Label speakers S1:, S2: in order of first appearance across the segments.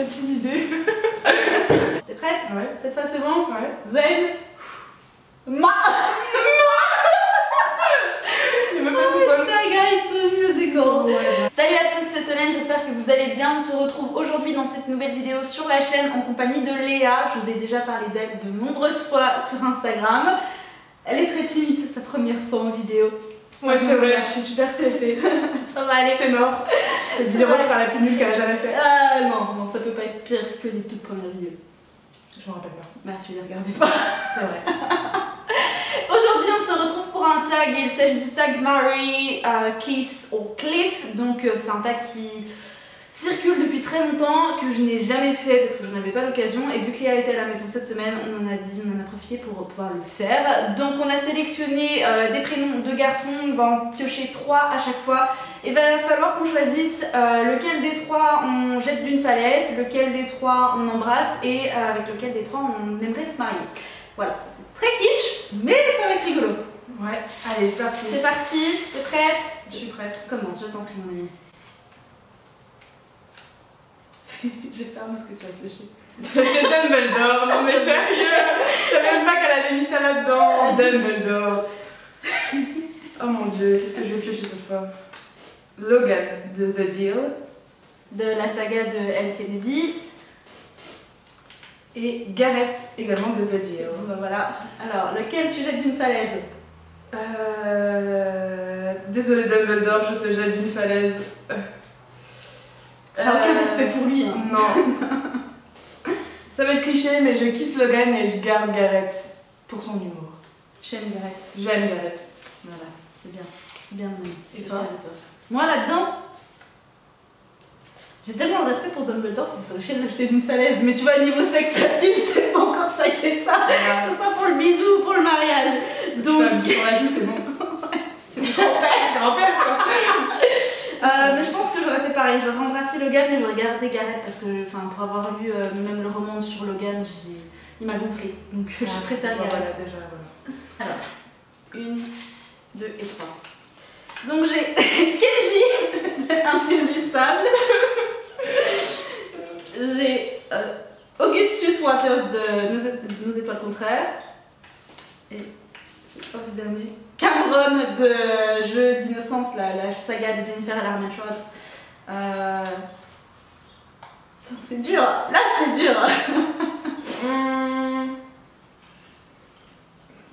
S1: intimidée.
S2: T'es prête?
S1: Ouais.
S2: Cette fois c'est bon?
S1: Ouais.
S2: Zen. Salut à tous, c'est Solène, j'espère que vous allez bien. On se retrouve aujourd'hui dans cette nouvelle vidéo sur la chaîne en compagnie de Léa. Je vous ai déjà parlé d'elle de nombreuses fois sur Instagram. Elle est très timide, c'est sa première fois en vidéo.
S1: Ouais, c'est vrai, je suis super stressée.
S2: Ça va aller.
S1: C'est mort. Cette vidéo sera la plus nulle qu'elle a jamais fait.
S2: Ah non, ça peut pas être pire que les toutes premières vidéos.
S1: Je m'en rappelle pas.
S2: Bah, tu les regardais pas.
S1: C'est vrai.
S2: Aujourd'hui, on se retrouve pour un tag et il s'agit du tag Mary, Kiss ou Cliff. Donc, c'est un tag qui circule depuis très longtemps, que je n'ai jamais fait parce que je n'avais pas l'occasion. Et vu que Léa était à la maison cette semaine, on en a profité pour pouvoir le faire. Donc, on a sélectionné des prénoms de garçons. On va en piocher 3 à chaque fois. Et il va falloir qu'on choisisse lequel des 3 on jette d'une falaise, lequel des 3 on embrasse et avec lequel des 3 on aimerait se marier. Voilà, c'est très kitsch, mais ça va être rigolo.
S1: Ouais, allez, c'est parti.
S2: C'est parti, t'es prête?
S1: Je suis prête.
S2: Commence, je t'en prie mon ami. J'ai peur de ce que tu vas piocher.
S1: J'ai Dumbledore, non mais sérieux. Je savais même pas qu'elle avait mis ça là-dedans. Dumbledore. Oh mon dieu, qu'est-ce que je vais piocher cette fois? Logan de The Deal.
S2: De la saga de Elle Kennedy.
S1: Et Garrett également de The Deal.
S2: Bon, voilà. Alors, lequel tu jettes d'une falaise?
S1: Désolée Dumbledore, je te jette d'une falaise.
S2: Aucun respect pour lui. Hein.
S1: Non. Ça va être cliché, mais je kiss Logan et je garde Garrett pour son humour.
S2: Tu aimes Garrett?
S1: J'aime Garrett.
S2: Voilà, c'est bien. C'est bien.
S1: Et toi?
S2: Moi là-dedans, j'ai tellement de respect pour Dumbledore, ça me ferait chier de l'acheter d'une falaise. Mais tu vois, niveau sexe appeal, c'est pas encore ça qui est ça. Que ce soit pour le bisou ou pour le mariage. Donc.
S1: Sur la joue, c'est bon. Grand-père quoi.
S2: Mais je pense que j'aurais fait pareil. J'aurais embrassé Logan et j'aurais gardé Garrett parce que, pour avoir lu même le roman sur Logan, il m'a gonflé. Donc je préfère Garrett.
S1: Voilà, déjà, voilà.
S2: Alors, 1, 2 et 3. Donc j'ai Kenji, insaisissable. J'ai Augustus Waters de Nos étoiles contraires. Et j'ai pas vu d'année. Cameron de Jeu d'innocence, la saga de Jennifer et Larry Schwartz. C'est dur, là c'est dur.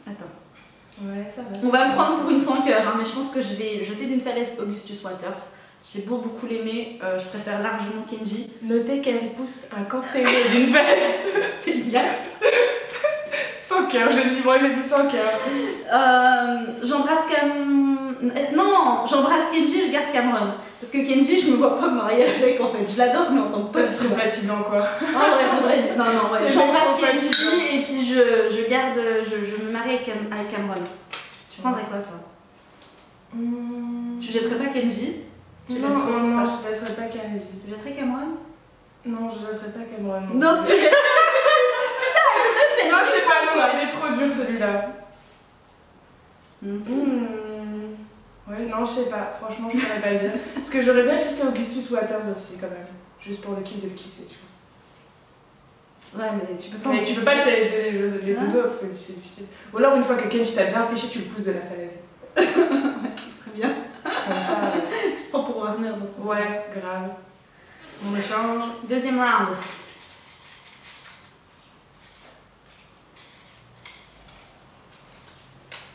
S2: Attends.
S1: Ouais, ça va.
S2: On va me prendre pour une sans cœur, hein, mais je pense que je vais jeter d'une falaise Augustus Waters. J'ai beaucoup l'aimer, je préfère largement Kenji.
S1: Notez qu'elle pousse un cancéro d'une falaise.
S2: T'es une gaffe.
S1: Sans cœur, moi j'ai dit sans cœur.
S2: J'embrasse Kenji, je garde Cameron. Parce que Kenji, je me vois pas me marier avec en fait. Je l'adore, mais en tant que pote.
S1: C'est trop fatigant quoi.
S2: Ah ouais, faudrait. Non, ouais. J'embrasse Kenji et puis je garde. Je me marie avec Cameron. Tu prendrais quoi toi? Tu jetterais pas Kenji?
S1: Non, je jetterais pas Kenji.
S2: Tu jetterais Cameron?
S1: Non, je jetterais pas Cameron.
S2: Non, tu jetterais. Putain,
S1: non, je sais pas, non, il est trop dur celui-là. Ouais, non, je sais pas, franchement, je pourrais pas dire. Parce que j'aurais bien kissé Augustus Waters aussi, quand même. Juste pour le kiff de le kisser, tu vois.
S2: Ouais, mais tu peux pas.
S1: Mais tu peux pas jeter les deux autres, c'est difficile. Ou alors, une fois que Kenji t'a bien fiché, tu le pousses de la falaise.
S2: Ouais, ce serait bien.
S1: Comme ça.
S2: Tu te prends pour Warner dans ça.
S1: Ouais, grave. On échange.
S2: Deuxième round.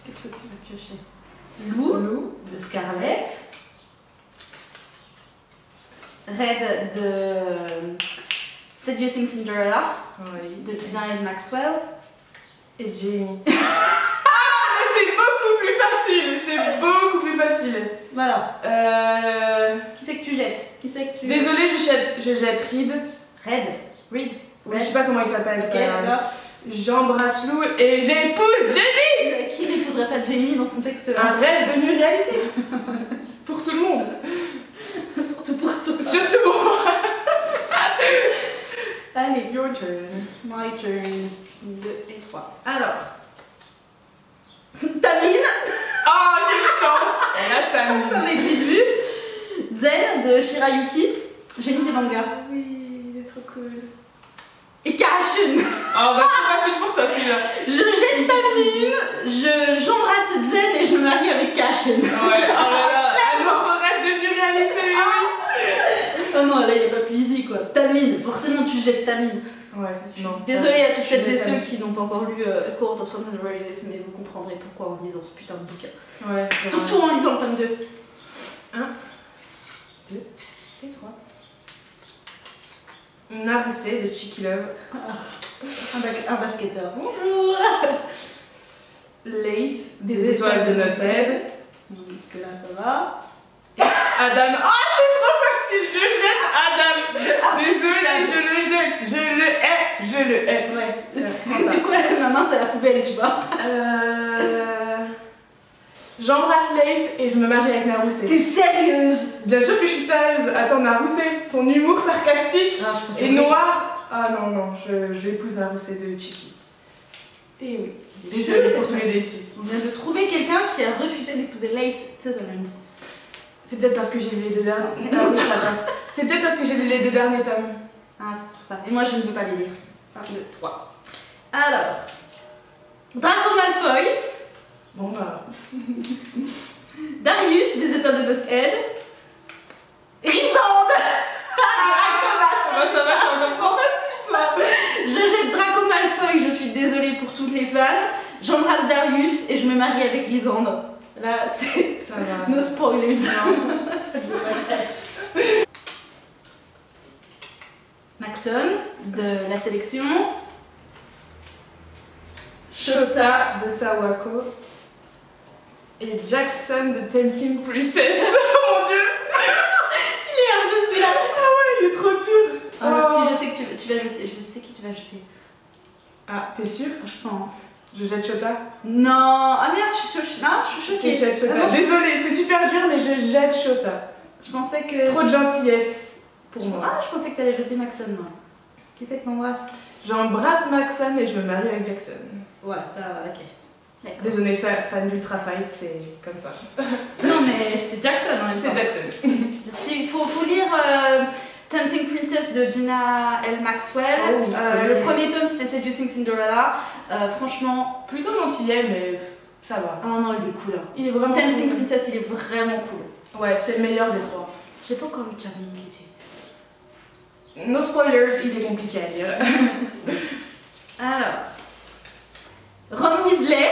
S2: Qu'est-ce que tu vas piocher? Lou de Scarlett. Red de Seducing Cinderella.
S1: Oui.
S2: De Daniel Maxwell.
S1: Et Jamie. Ah, mais c'est beaucoup plus facile. C'est beaucoup plus facile.
S2: Voilà. Qui c'est que tu jettes?
S1: Désolée, je jette Reed.
S2: Reed.
S1: Ouais, je sais pas comment il s'appelle.
S2: Ok, d'accord.
S1: J'embrasse Lou et j'épouse Jamie.
S2: Qui n'épouserait pas Jamie dans ce contexte-là?
S1: Un rêve devenu réalité. Pour tout le monde.
S2: Surtout pour toi.
S1: Surtout pour moi.
S2: Allez,
S1: Your turn.
S2: my turn. 2 et 3. Alors. Tamine.
S1: Oh, quelle chance. Elle a Tamine.
S2: Ça m'est vite vu. Zen de Shirayuki. J'ai mis des mangas.
S1: Oui, il est trop cool.
S2: Cashen.
S1: Ah bah c'est facile pour toi celui-là.
S2: Je jette Tamlin, j'embrasse Zen et je me marie avec Cashen.
S1: Ouais, oh là là, un autre rêve devenu réalité, oui.
S2: Oh non, là il n'y a pas plus easy quoi. Tamlin, forcément tu jettes Tamlin.
S1: Ouais, non.
S2: Désolée à toutes celles et
S1: Je
S2: ceux
S1: m'étonne.
S2: qui n'ont pas encore lu Court of Swords and Roses, mais vous comprendrez pourquoi en lisant ce putain de bouquin.
S1: Ouais.
S2: Surtout en lisant le tome 2.
S1: 1, 2 et 3. Narusé de Cheeky Love.
S2: Un basketteur. Bonjour.
S1: Leif des étoiles de Nosed.
S2: Jusque là ça va.
S1: Adam. Oh, c'est trop facile, je jette Adam.
S2: Ah,
S1: Désolée, je le jette, je le hais, je le hais.
S2: Ouais. Du coup, ma main c'est à la poubelle, tu vois.
S1: J'embrasse Leif et je me marie avec Narusé.
S2: T'es sérieuse?
S1: Bien sûr que je suis sérieuse. Attends, Narusé, son humour sarcastique
S2: Ah, je préfère
S1: et noir. Ah non, non, j'épouse Narusé de Cheeky. Et oui, désolée pour tous les déçus.
S2: On vient de trouver quelqu'un qui a refusé d'épouser Leif Sutherland.
S1: C'est peut-être parce que j'ai lu les deux derniers. C'est peut-être parce que j'ai lu les 2 derniers tomes.
S2: Ah, c'est pour ça. Et moi, je ne veux pas les lire. 1, 2, 3. Alors, Draco Malfoy,
S1: Bon bah.
S2: Darius des étoiles de Nosed, Rysande.
S1: Bah ça va, c'est encore trop facile toi.
S2: Je jette Draco Malfoy, je suis désolée pour toutes les fans. J'embrasse Darius et je me marie avec Rysande. Là, c'est.
S1: Ça va.
S2: No spoilers. Maxon de la sélection.
S1: Shota de Sawako. Et Jackson de Tempting Princess. Oh mon dieu.
S2: Il est hors de celui-là.
S1: Ah ouais, il est trop dur.
S2: Si, je sais que tu vas jeter. Je sais qui tu vas jeter.
S1: Ah, t'es sûre?
S2: Je pense.
S1: Je jette Shota.
S2: Non. Ah merde, je suis choquée.
S1: Je jette Shota.
S2: Ah non,
S1: Désolée, c'est super dur, mais je jette Shota.
S2: je pensais que.
S1: Trop de gentillesse pour moi.
S2: Ah, je pensais que t'allais jeter Maxon, moi. Qui c'est que t'embrasses?
S1: J'embrasse Maxon et je me marie avec Jackson.
S2: Ouais, ça, ok. D'accord.
S1: Désolée, fan d'Ultra Fight, c'est comme ça.
S2: Non, mais c'est Jackson en même
S1: C'est
S2: temps.
S1: Jackson.
S2: Il faut lire Tempting Princess de Gina L. Maxwell.
S1: Oh oui, faut
S2: le
S1: lire.
S2: premier tome c'était Seducing Cinderella. Franchement,
S1: Plutôt gentillet, mais ça va.
S2: ah non, il est cool. Hein.
S1: Il est vraiment
S2: Tempting
S1: cool.
S2: Princess, il est vraiment cool.
S1: Ouais, c'est le meilleur des 3.
S2: J'ai pas encore lu Charming Kitty.
S1: No spoilers, il est compliqué à lire.
S2: Alors, Ron Weasley.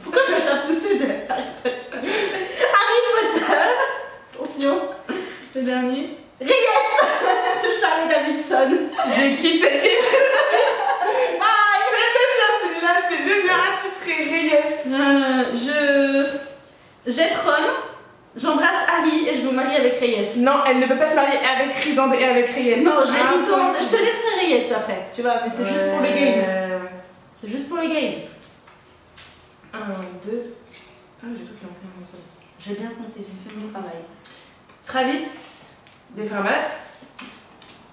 S2: Pourquoi je me tape tous ceux de Harry Potter? Harry Potter. Attention, le dernier. Reyes de Charlie Davidson.
S1: Je quitte cette pièce.
S2: Bye.
S1: C'est le mien, celui-là, c'est le mien attitré, Reyes.
S2: Je jette Ron, j'embrasse Harry et je me marie avec Reyes.
S1: Non, elle ne peut pas se marier avec Rysande et avec Reyes.
S2: Non, j'ai Rysande.
S1: Impossible.
S2: Je te laisserai Reyes après, tu vois, mais c'est juste pour le game.
S1: Ouais.
S2: C'est juste pour le game.
S1: 1, 2. Ah, j'ai tout qui en comme ça.
S2: J'ai bien compté, j'ai fait mon travail.
S1: Travis, des frères Max.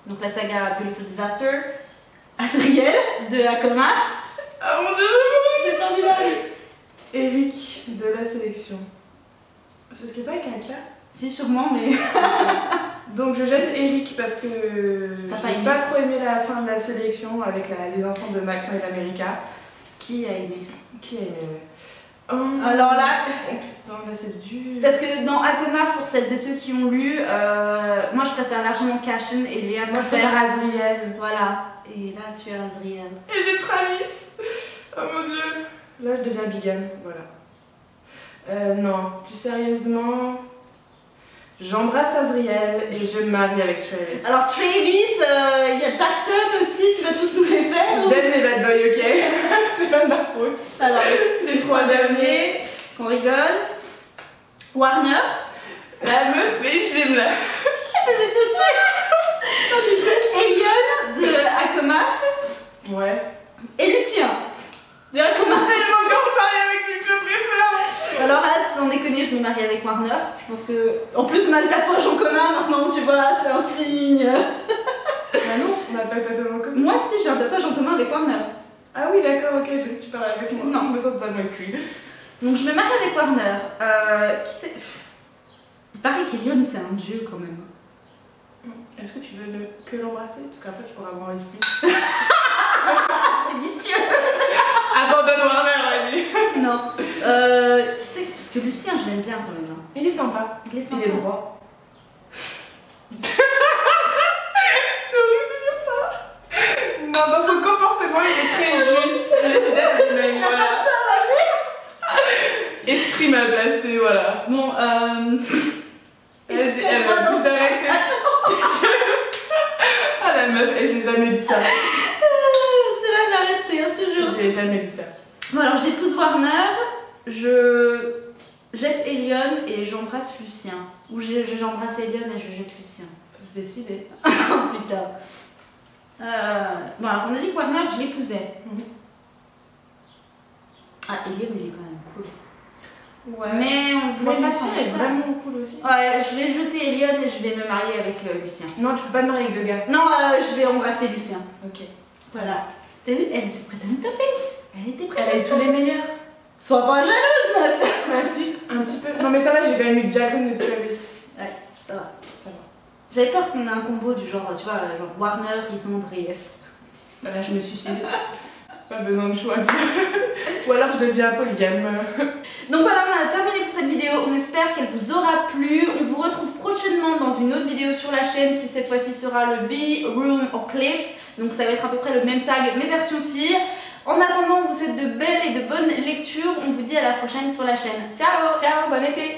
S2: Donc la saga Beautiful Disaster. Azriel de Akoma.
S1: Ah mon dieu,
S2: J'ai perdu la vie.
S1: Eric, de la sélection. Ça se fait pas avec un K?
S2: Si, sûrement, mais.
S1: Donc je jette Eric parce que
S2: T'as pas
S1: j'ai
S2: aimé?
S1: pas trop aimé la fin de la sélection avec les enfants de Maxon et d'America.
S2: Qui a aimé?
S1: Qui a aimé? Oh.
S2: Alors là.
S1: Oh putain, là c'est dur.
S2: Parce que dans Akoma, pour celles et ceux qui ont lu, moi je préfère largement Cashen et Léa
S1: Moi je préfère Azriel.
S2: Voilà. Et là tu as Azriel.
S1: Et j'ai Travis. Oh mon dieu. Là je deviens Bigan, voilà. Non, plus sérieusement, j'embrasse Azriel et je me marie avec Travis.
S2: Alors Travis, il y a Jackson aussi, tu vas tous nous les faire ou-
S1: J'aime les bad boys, ok? C'est pas de ma faute.
S2: Alors,
S1: Les 3 derniers.
S2: on rigole. Warner,
S1: La meuf, mais je l'aime là.
S2: je les ai tous suivis. Elion de Akoma
S1: Ouais.
S2: et Lucien de Akoma.
S1: Elle va encore se marier avec celui que je préfère.
S2: Alors là, sans déconner, je me marie avec Warner. Je pense que. En plus, on a le tatouage en commun maintenant, tu vois, c'est un signe.
S1: Bah non, on n'a pas de tatouage en commun.
S2: Moi, si, j'ai un tatouage en commun avec Warner.
S1: Ah oui, d'accord, ok, j'ai cru que tu parlais avec moi.
S2: Non.
S1: Je me sens totalement exclue.
S2: Donc, je me marie avec Warner. Qui c'est? Il paraît qu'Elion, c'est un dieu quand même.
S1: Est-ce que tu veux que l'embrasser? Parce qu'après, je pourrais avoir envie de plus.
S2: C'est vicieux.
S1: Abandonne Warner, vas-y.
S2: Non. Qui c'est? Parce que Lucien, je l'aime bien quand même. Hein.
S1: Il est sympa.
S2: Il est sympa.
S1: Il est droit. C'est horrible de dire ça. Non, dans son comportement, il est très juste. Il est fidèle à lui-même, voilà. Esprit mal placé, voilà.
S2: Bon,
S1: Vas-y, elle va plus arrêter. Ah la meuf, et j'ai jamais dit ça.
S2: c'est là, elle va rester, hein, je te jure.
S1: J'ai jamais dit ça.
S2: Bon, alors j'épouse Warner, je jette Elion et j'embrasse Lucien. Ou j'embrasse Elion et je jette Lucien.
S1: Faut se décider.
S2: Oh putain. Bon, alors on a dit que Warner, je l'épousais. Ah, Elion, il est quand même cool.
S1: Ouais.
S2: Mais on voulait pas
S1: Lucien
S2: changer
S1: est
S2: ça.
S1: vraiment cool aussi.
S2: Ouais, je vais jeter Elion et je vais me marier avec Lucien.
S1: Non, tu peux pas te marier avec deux gars.
S2: Non, je vais embrasser Lucien.
S1: Ok.
S2: Voilà. T'as vu, elle était prête à me taper. Elle était prête
S1: Elle
S2: à
S1: a
S2: me
S1: eu tous
S2: taper.
S1: les meilleurs.
S2: Sois pas jalouse, meuf.
S1: Bah si, un petit peu. Non mais ça va, j'ai quand même eu Jackson de Travis.
S2: Ouais, ça va.
S1: Ça va.
S2: J'avais peur qu'on ait un combo du genre, tu vois, genre Warner, Island, Reyes.
S1: Bah là, je me suicide. Pas besoin de choisir. Ou alors je deviens polygame.
S2: Donc voilà, on a terminé pour cette vidéo. On espère qu'elle vous aura plu. On vous retrouve prochainement dans une autre vidéo sur la chaîne qui cette fois-ci sera le Be, Room or Cliff. Donc ça va être à peu près le même tag, mais version fille. En attendant, on vous souhaite de belles et de bonnes lectures. On vous dit à la prochaine sur la chaîne. Ciao!
S1: Ciao, bon été!